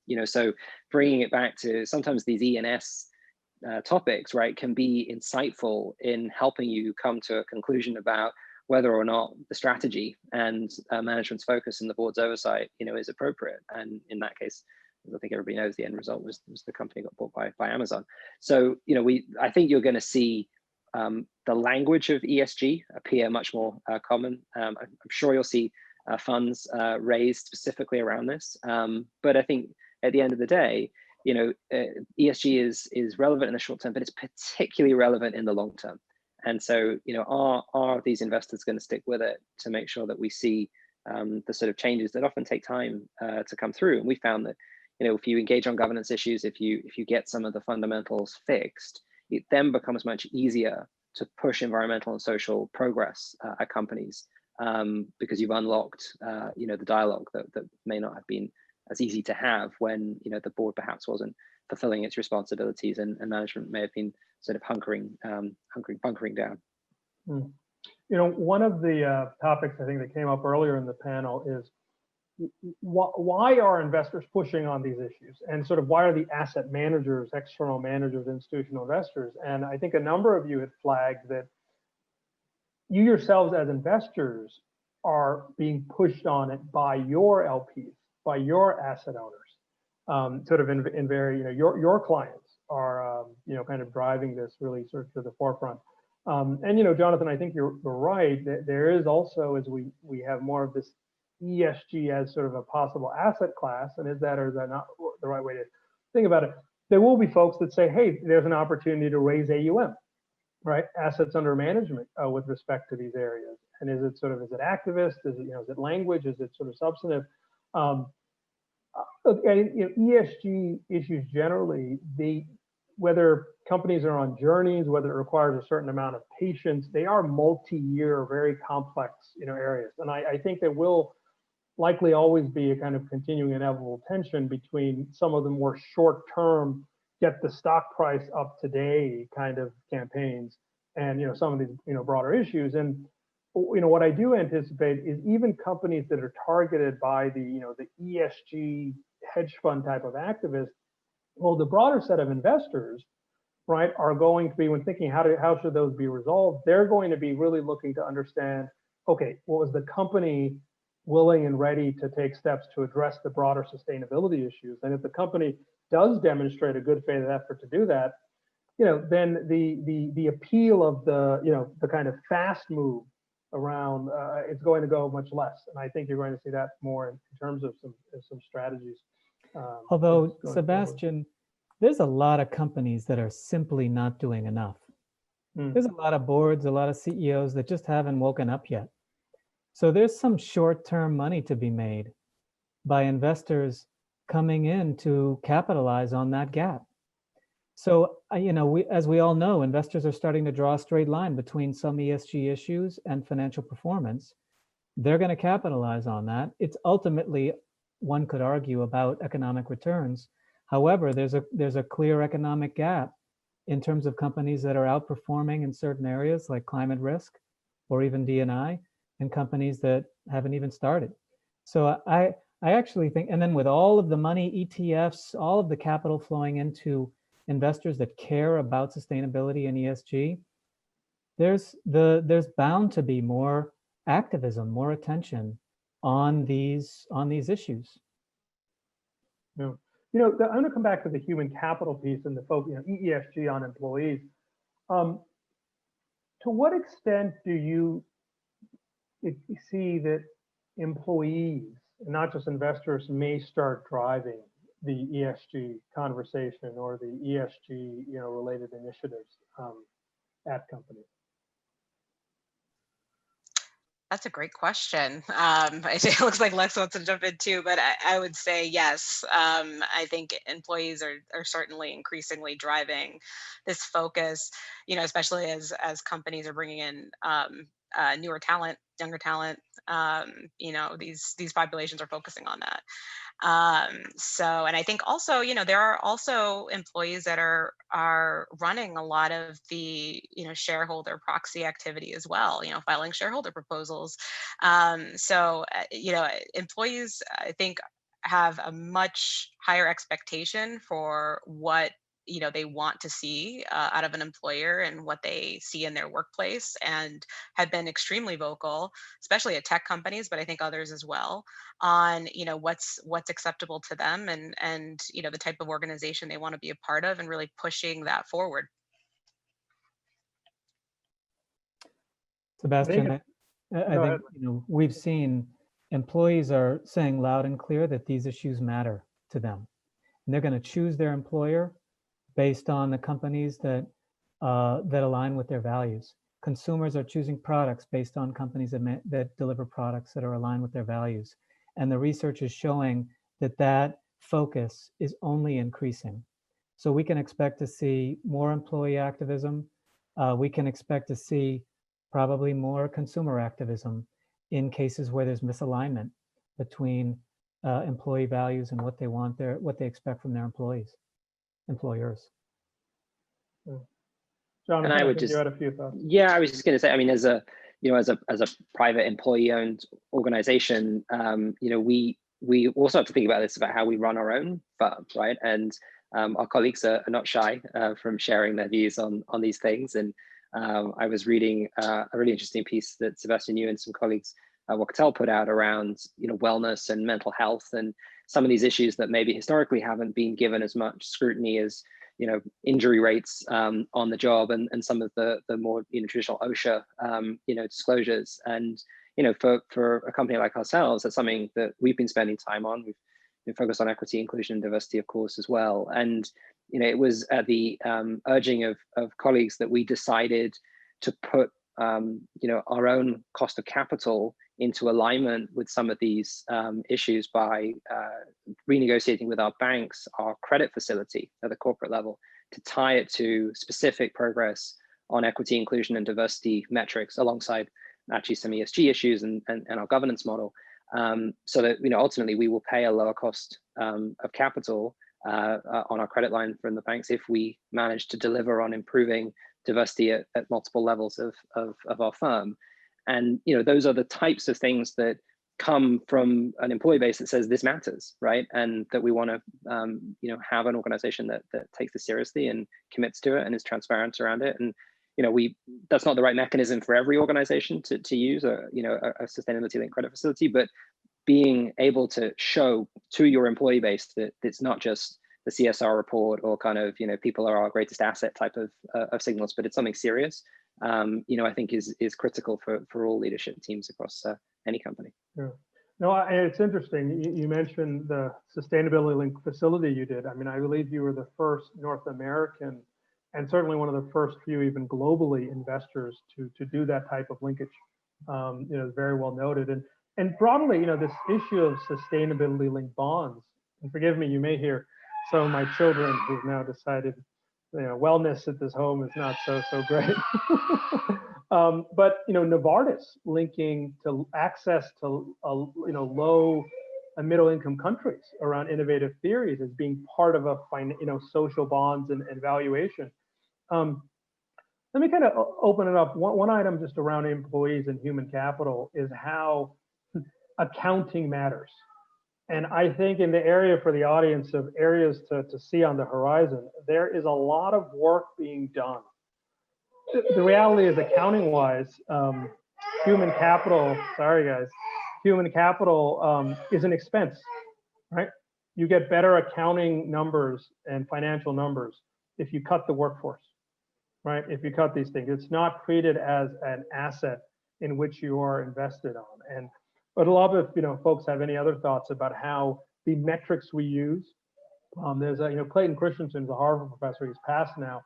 You know, so bringing it back to sometimes these E&S topics, right, can be insightful in helping you come to a conclusion about whether or not the strategy and management's focus and the board's oversight, you know, is appropriate. And in that case, I think everybody knows the end result was the company got bought by Amazon. So, you know, I think you're going to see the language of ESG appear much more common. I'm sure you'll see funds raised specifically around this. But I think at the end of the day, you know, ESG is relevant in the short term, but it's particularly relevant in the long term. And so, you know, are these investors going to stick with it to make sure that we see the sort of changes that often take time to come through? And we found that, you know, if you engage on governance issues, if you get some of the fundamentals fixed, it then becomes much easier to push environmental and social progress at companies, because you've unlocked, you know, the dialogue that may not have been as easy to have when, you know, the board perhaps wasn't fulfilling its responsibilities and management may have been sort of bunkering down. You know, one of the topics I think that came up earlier in the panel is why are investors pushing on these issues, and sort of why are the asset managers, external managers, institutional investors? And I think a number of you had flagged that you yourselves as investors are being pushed on it by your LPs, by your asset owners, sort of in very, you know, your clients are, you know, kind of driving this really sort of to the forefront. And, you know, Jonathan, I think you're right that there is also, as we have more of this ESG as sort of a possible asset class, and is that or is that not the right way to think about it? There will be folks that say, hey, there's an opportunity to raise AUM, right? Assets under management with respect to these areas. And is it activist? Is it, you know, is it language? Is it sort of substantive? You know, ESG issues generally, whether companies are on journeys, whether it requires a certain amount of patience, they are multi-year, very complex, areas. And I think there will likely always be a kind of continuing inevitable tension between some of the more short-term, get the stock price up today kind of campaigns and some of these broader issues. And what I do anticipate is even companies that are targeted by the the ESG hedge fund type of activists, well, the broader set of investors, right, are going to be, when thinking how should those be resolved, they're going to be really looking to understand, okay, what was the company willing and ready to take steps to address the broader sustainability issues? And if the company does demonstrate a good faith effort to do that, then the appeal of the kind of fast move around it's going to go much less. And I think you're going to see that more in terms of some strategies. Although, Sebastian, there's a lot of companies that are simply not doing enough. There's a lot of boards, a lot of CEOs that just haven't woken up yet. So there's some short-term money to be made by investors coming in to capitalize on that gap. So, as we all know, investors are starting to draw a straight line between some ESG issues and financial performance. They're going to capitalize on that. It's ultimately, one could argue, about economic returns. However, there's a clear economic gap in terms of companies that are outperforming in certain areas like climate risk or even D&I, and companies that haven't even started. So I actually think, and then with all of the money, ETFs, all of the capital flowing into investors that care about sustainability and ESG, there's bound to be more activism, more attention on these issues. Yeah. I'm going to come back to the human capital piece and the focus, ESG on employees. To what extent do you see that employees, not just investors, may start driving the ESG conversation or the ESG related initiatives at companies? That's a great question. It looks like Lex wants to jump in too, but I would say yes. I think employees are certainly increasingly driving this focus, especially as companies are bringing in newer talent, younger talent. These populations are focusing on that. And I think also, there are also employees that are running a lot of the, shareholder proxy activity as well, filing shareholder proposals. Employees, I think, have a much higher expectation for what they want to see out of an employer and what they see in their workplace, and have been extremely vocal, especially at tech companies, but I think others as well, on what's acceptable to them and the type of organization they want to be a part of, and really pushing that forward. Sebastian, I think we've seen employees are saying loud and clear that these issues matter to them, and they're going to choose their employer based on the companies that align with their values. Consumers are choosing products based on companies that deliver products that are aligned with their values. And the research is showing that focus is only increasing. So we can expect to see more employee activism. We can expect to see probably more consumer activism in cases where there's misalignment between employee values and what they expect from their employers. John, and I would you had a few thoughts. Yeah, I was just going to say, I mean, as a private employee-owned organization, we also have to think about this, about how we run our own firm, right? And our colleagues are not shy from sharing their views on these things. And I was reading a really interesting piece that Sebastian, you and some colleagues at Wachtel put out around wellness and mental health, and some of these issues that maybe historically haven't been given as much scrutiny as injury rates on the job, and some of the more traditional OSHA disclosures. And for a company like ourselves, that's something that we've been spending time on. We've been focused on equity, inclusion, and diversity, of course, as well. And it was at the urging of colleagues that we decided to put our own cost of capital into alignment with some of these issues by renegotiating with our banks our credit facility at the corporate level to tie it to specific progress on equity, inclusion, and diversity metrics alongside actually some ESG issues and our governance model, so that ultimately we will pay a lower cost of capital on our credit line from the banks if we manage to deliver on improving diversity at multiple levels of our firm. And those are the types of things that come from an employee base that says this matters, right? And that we want to have an organization that takes this seriously and commits to it and is transparent around it. And that's not the right mechanism for every organization to use a sustainability linked credit facility, but being able to show to your employee base that it's not just the CSR report or kind of people are our greatest asset type of signals, but it's something serious. I think is critical for all leadership teams across any company. Yeah. No, it's interesting. You mentioned the sustainability linked facility you did. I mean, I believe you were the first North American and certainly one of the first few even globally investors to do that type of linkage. Very well noted. And broadly, this issue of sustainability linked bonds, and forgive me, you may hear some of my children who've now decided, wellness at this home is not so great. But Novartis linking to access to low and middle income countries around innovative theories as being part of a social bonds and valuation. Let me kind of open it up. One item just around employees and human capital is how accounting matters. And I think in the area for the audience of areas to see on the horizon, there is a lot of work being done. The reality is, accounting wise, human capital, human capital is an expense, right? You get better accounting numbers and financial numbers if you cut the workforce, right? If you cut these things, it's not treated as an asset in which you are invested on. But a lot of folks have any other thoughts about how the metrics we use. There's Clayton Christensen, the Harvard professor, he's passed now,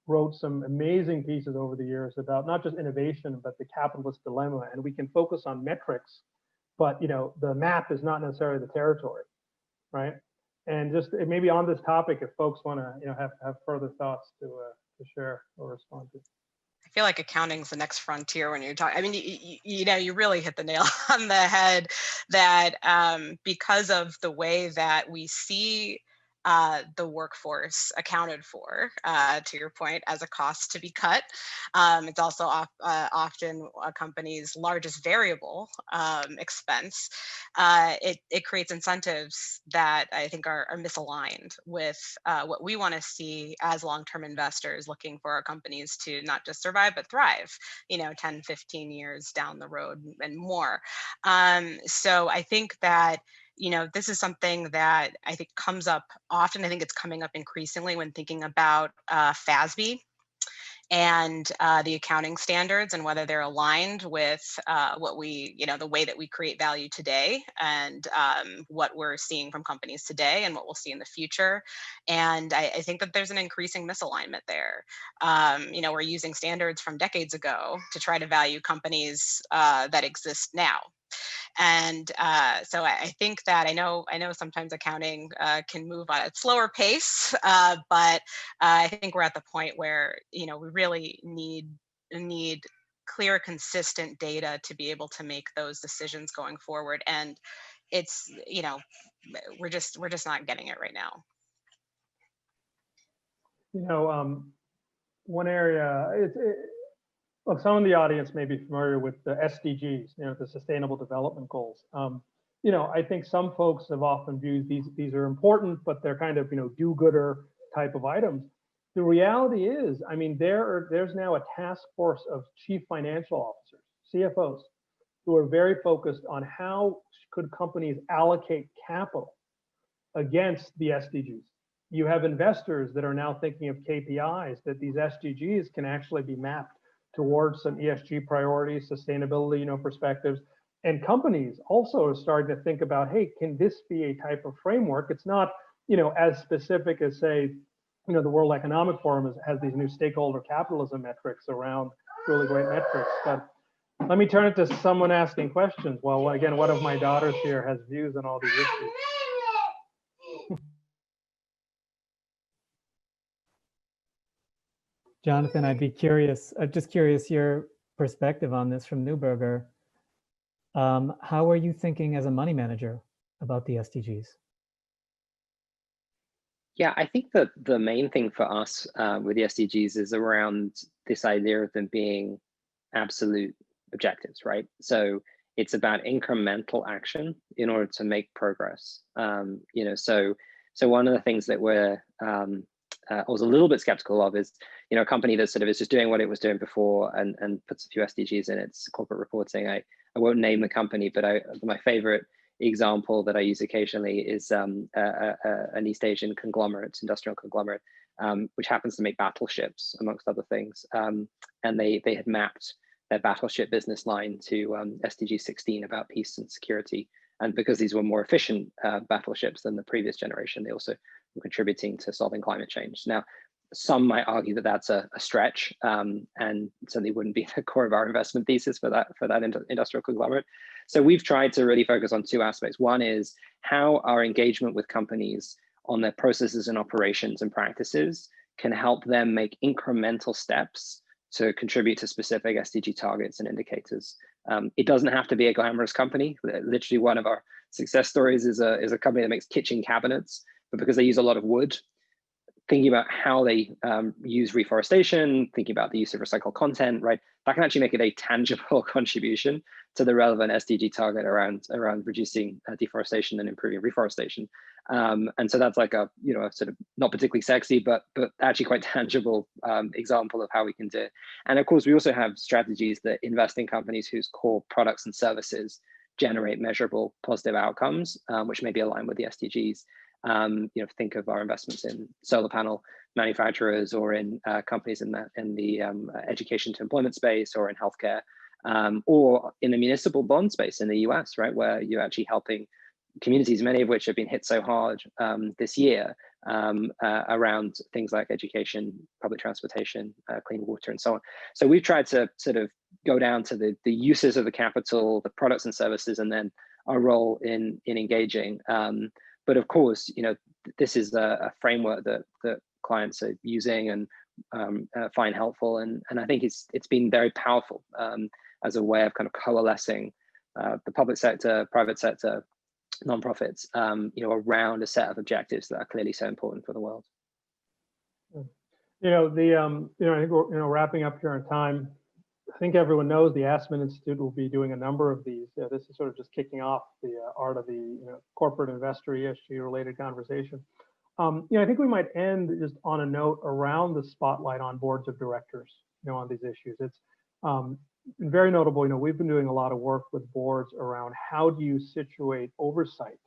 wrote some amazing pieces over the years about not just innovation, but the capitalist dilemma. And we can focus on metrics, but the map is not necessarily the territory, right? And just maybe on this topic, if folks want to have further thoughts to share or respond to. I feel like accounting's the next frontier when you're talking. I mean, you really hit the nail on the head that because of the way that we see the workforce accounted for, to your point, as a cost to be cut. It's also often a company's largest variable expense. It creates incentives that I think are misaligned with what we want to see as long-term investors looking for our companies to not just survive, but thrive, 10, 15 years down the road and more. So I think that this is something that I think comes up often. I think it's coming up increasingly when thinking about FASB and the accounting standards and whether they're aligned with what we, the way that we create value today and what we're seeing from companies today and what we'll see in the future. And I think that there's an increasing misalignment there. We're using standards from decades ago to try to value companies that exist now. And so I think that I know sometimes accounting can move at a slower pace, but I think we're at the point where we really need clear, consistent data to be able to make those decisions going forward. And it's we're just not getting it right now. One area well, some of the audience may be familiar with the SDGs, the Sustainable Development Goals. I think some folks have often viewed these are important, but they're kind of do-gooder type of items. The reality is, I mean, there's now a task force of chief financial officers, CFOs, who are very focused on how could companies allocate capital against the SDGs. You have investors that are now thinking of KPIs that these SDGs can actually be mapped towards some ESG priorities, sustainability, perspectives. And companies also are starting to think about, hey, can this be a type of framework? It's not, as specific as, say, the World Economic Forum has these new stakeholder capitalism metrics around really great metrics. But let me turn it to someone asking questions. Well, again, one of my daughters here has views on all these issues. Jonathan, I'd be curious, just curious your perspective on this from Neuberger. How are you thinking as a money manager about the SDGs? Yeah, I think that the main thing for us with the SDGs is around this idea of them being absolute objectives, right? So it's about incremental action in order to make progress. So one of the things that I was a little bit skeptical of is, a company that sort of is just doing what it was doing before and puts a few SDGs in its corporate reporting. I won't name the company, but my favorite example that I use occasionally is an East Asian conglomerate, industrial conglomerate, which happens to make battleships, amongst other things. And they had mapped their battleship business line to SDG 16 about peace and security. And because these were more efficient battleships than the previous generation, they also were contributing to solving climate change. Now, some might argue that that's a stretch, and certainly wouldn't be the core of our investment thesis for that industrial conglomerate. So we've tried to really focus on two aspects. One is how our engagement with companies on their processes and operations and practices can help them make incremental steps to contribute to specific SDG targets and indicators. It doesn't have to be a glamorous company. Literally, one of our success stories is a company that makes kitchen cabinets, but because they use a lot of wood, thinking about how they use reforestation, thinking about the use of recycled content, right? That can actually make it a tangible contribution to the relevant SDG target around reducing deforestation and improving reforestation. And so that's like a sort of not particularly sexy, but actually quite tangible example of how we can do it. And of course, we also have strategies that invest in companies whose core products and services generate measurable positive outcomes, which may be aligned with the SDGs. Think of our investments in solar panel manufacturers or in companies in the education to employment space or in healthcare, or in the municipal bond space in the US, right, where you're actually helping communities, many of which have been hit so hard this year around things like education, public transportation, clean water, and so on. So we've tried to sort of go down to the uses of the capital, the products and services, and then our role in engaging. But of course, this is a framework that clients are using and find helpful, and I think it's been very powerful as a way of kind of coalescing the public sector, private sector, nonprofits, around a set of objectives that are clearly so important for the world. I think we're wrapping up here on time. I think everyone knows the Aspen Institute will be doing a number of these. This is sort of just kicking off the art of the corporate investor ESG related conversation. I think we might end just on a note around the spotlight on boards of directors, on these issues. It's very notable. We've been doing a lot of work with boards around how do you situate oversight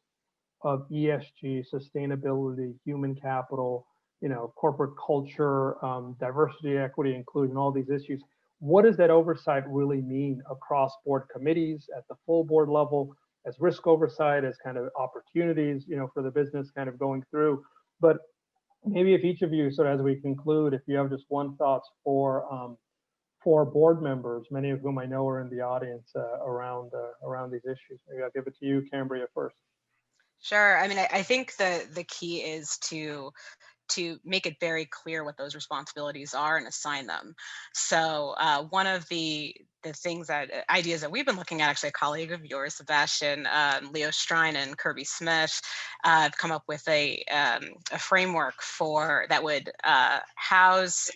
of ESG, sustainability, human capital, corporate culture, diversity, equity, inclusion, all these issues. What does that oversight really mean across board committees at the full board level, as risk oversight, as kind of opportunities, for the business kind of going through? But maybe if each of you, sort of as we conclude, if you have just one thoughts for board members, many of whom I know are in the audience around these issues. Maybe I'll give it to you, Cambria, first. Sure. I mean, I think the key is to make it very clear what those responsibilities are and assign them. So one of the ideas that we've been looking at, actually a colleague of yours, Sebastian, Leo Strine and Kirby Smith, have come up with a framework that would house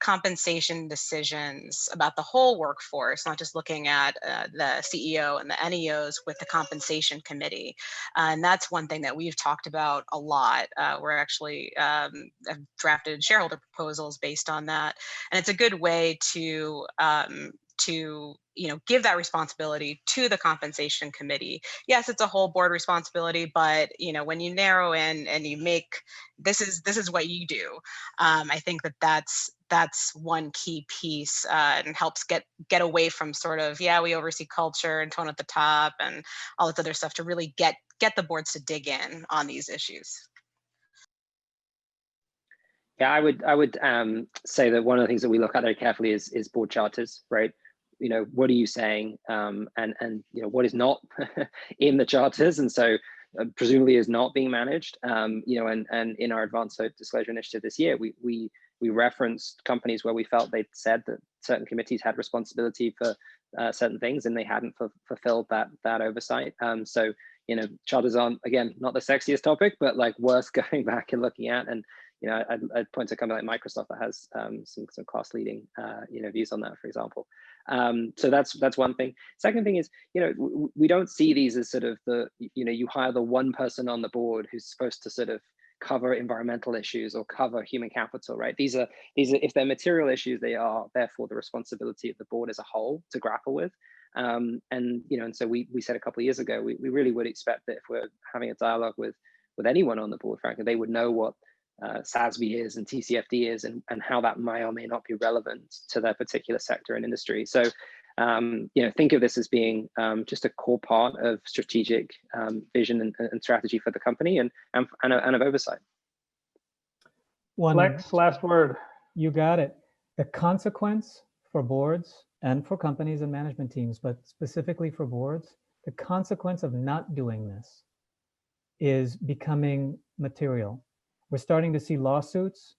compensation decisions about the whole workforce, not just looking at the CEO and the NEOs, with the compensation committee. And that's one thing that we've talked about a lot. We're actually have drafted shareholder proposals based on that. And it's a good way to give that responsibility to the compensation committee. Yes, it's a whole board responsibility, but when you narrow in and you make this is what you do, I think that's one key piece, and helps get away from sort of, we oversee culture and tone at the top and all this other stuff, to really get the boards to dig in on these issues. Yeah, I would say that one of the things that we look at very carefully is board charters, right? What are you saying, and what is not in the charters, and so presumably is not being managed. And in our advanced disclosure initiative this year, we We referenced companies where we felt they'd said that certain committees had responsibility for certain things and they hadn't fulfilled that oversight. So, you know, charters aren't, again, not the sexiest topic, but like worth going back and looking at. And, you know, I'd point to a company like Microsoft that has some class leading, you know, views on that, for example. So that's one thing. Second thing is, you know, we don't see these as sort of the, you know, you hire the one person on the board who's supposed to sort of cover environmental issues or cover human capital, right? These are if they're material issues, they are therefore the responsibility of the board as a whole to grapple with. And you know, and so we said a couple of years ago, we really would expect that if we're having a dialogue with anyone on the board, frankly, they would know what SASB is and TCFD is, and how that may or may not be relevant to their particular sector and industry. So, you know, think of this as being just a core part of strategic vision and strategy for the company, and of oversight. Lex, last word. You got it. The consequence for boards and for companies and management teams, but specifically for boards, the consequence of not doing this is becoming material. We're starting to see lawsuits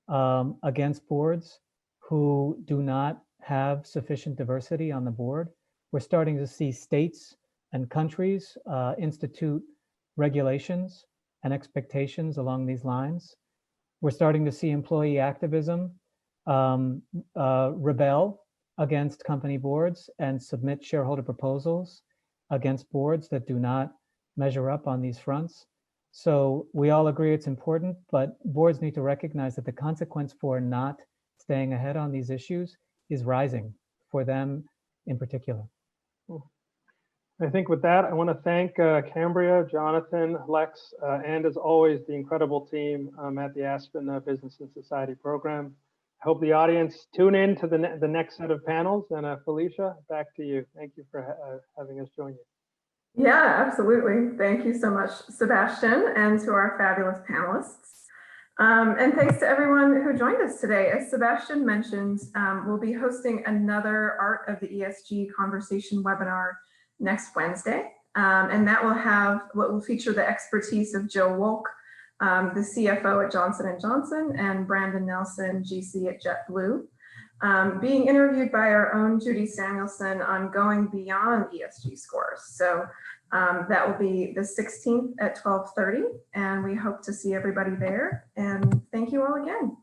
against boards who do not have sufficient diversity on the board. We're starting to see states and countries institute regulations and expectations along these lines. We're starting to see employee activism rebel against company boards and submit shareholder proposals against boards that do not measure up on these fronts. So we all agree it's important, but boards need to recognize that the consequence for not staying ahead on these issues is rising for them in particular. I think with that, I want to thank Cambria, Jonathan, Lex, and as always, the incredible team at the Aspen Business and Society program. I hope the audience tune in to the next set of panels. And Felicia, back to you. Thank you for having us join you. Yeah, absolutely. Thank you so much, Sebastian, and to our fabulous panelists. And thanks to everyone who joined us today. As Sebastian mentioned, we'll be hosting another Art of the ESG conversation webinar next Wednesday. And that will feature the expertise of Joe Wolk, the CFO at Johnson & Johnson, and Brandon Nelson, GC at JetBlue, being interviewed by our own Judy Samuelson on going beyond ESG scores. So that will be the 16th at 12:30, and we hope to see everybody there. And thank you all again.